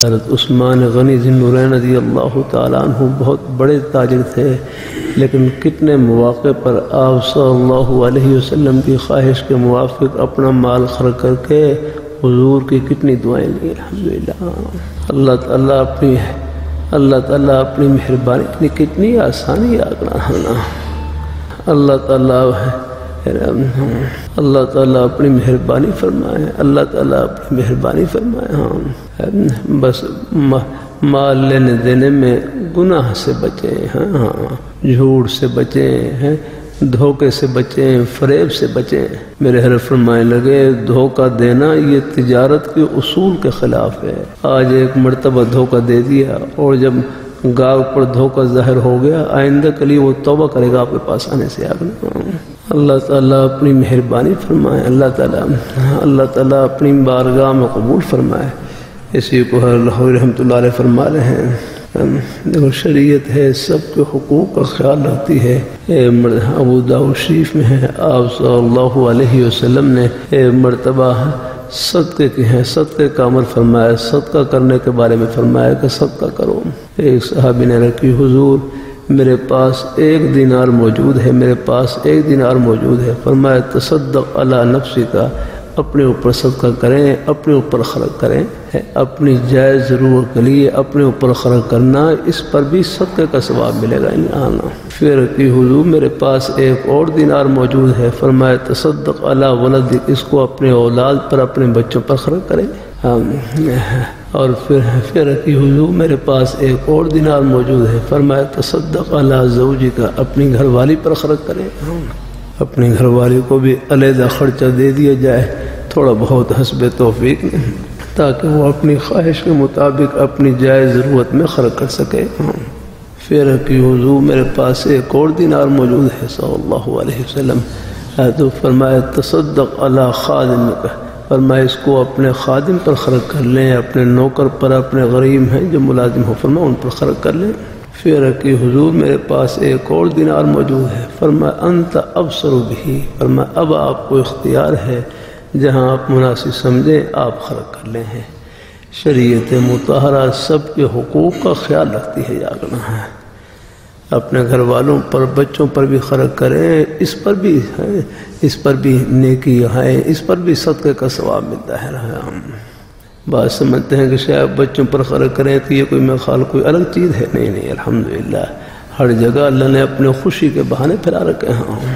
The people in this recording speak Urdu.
حضرت عثمان غنی ذی النورین رضی اللہ تعالیٰ عنہ بہت بڑے تاجر تھے، لیکن کتنے مواقع پر آپ صلی اللہ علیہ وسلم کی خواہش کے موافق اپنا مال خرچ کر کے حضور کی کتنی دعائیں لی الحمدللہ۔ اللہ تعالیٰ اپنی مہربانی کتنی آسانی آگنا، اللہ تعالیٰ اپنی مہربانی فرمائے، اللہ تعالیٰ اپنی مہربانی فرمائے۔ ہاں بس مال لینے دینے میں گناہ سے بچیں، ہاں جھوٹ سے بچیں، دھوکے سے بچیں، فریب سے بچیں۔ میرے حضرت فرمائے لگے دھوکہ دینا یہ تجارت کے اصول کے خلاف ہے۔ آج ایک مرتبہ دھوکہ دے دیا اور جب گاہک پر دھوکہ ظاہر ہو گیا، آئندہ کے لیے وہ توبہ کرے گا آپ کے پاس آنے سے آگے۔ اللہ تعالیٰ اپنی مہربانی فرمائے، اللہ تعالیٰ اپنی بارگاہ میں قبول فرمائے۔ اسی کو لاہوری رحمۃ اللہ علیہ فرما رہے ہیں، دیکھو شریعت ہے سب کے حقوق کا خیال رکھتی ہے۔ ابو داؤد شریف میں ہے، آپ صلی اللہ علیہ وسلم نے مرتبہ صدقے کی ہیں، صدقے کا عمل فرمایا، صدقہ کرنے کے بارے میں فرمایا کہ صدقہ کرو۔ ایک صحابی نے رکھی، حضور میرے پاس 1 دینار موجود ہے، میرے پاس 1 دینار موجود ہے۔ فرمایا تصدق علی نفسی کا، اپنے اوپر صدقہ کریں، اپنے اوپر خرچ کریں، اپنی جائز ضرورت کے لیے اپنے اوپر خرچ کرنا، اس پر بھی صدقے کا ثواب ملے گا انشاءاللہ۔ پھر کہ حضور میرے پاس 1 اور دینار موجود ہے، فرمایا تصدق علی ولدک، اس کو اپنے اولاد پر اپنے بچوں پر خرچ کریں۔ اور پھر کہ حضور میرے پاس 1 اور دینار موجود ہے، فرمایا تصدق علی زوجک، اپنی گھر والی پر خرچ کریں۔ اپنی گھر والی کو بھی علیحدہ خرچہ دے دیا جائے تھوڑا بہت حسب توفیق، تاکہ وہ اپنی خواہش کے مطابق اپنی جائز ضرورت میں خرچ کر سکے۔ پھر کہ حضور میرے پاس 1 اور دینار موجود ہے صلی اللہ علیہ وسلم، تو فرمایا تصدق علی خادمک، فرمایا اس کو اپنے خادم پر خرچ کر لیں، اپنے نوکر پر، اپنے غریب ہیں جو ملازم ہو فرمایا ان پر خرچ کر لیں۔ پھر کہ حضور میرے پاس 1 اور دینار موجود ہے، فرمایا انت ابصر بہ، فرمایا اب آپ کو اختیار ہے، جہاں آپ مناسب سمجھیں آپ خرچ کر لیں۔ شریعت مطہرہ سب کے حقوق کا خیال رکھتی ہے، یاد رکھنا ہے۔ اپنے گھر والوں پر، بچوں پر بھی خرچ کریں، اس پر بھی نیکی ہے، اس پر بھی صدقے کا ثواب ملتا ہے۔ بات سمجھتے ہیں کہ شاید بچوں پر خرچ کریں تو یہ کوئی خیال کوئی الگ چیز ہے، نہیں الحمدللہ ہر جگہ اللہ نے اپنے خوشی کے بہانے پھیلا رکھے ہیں۔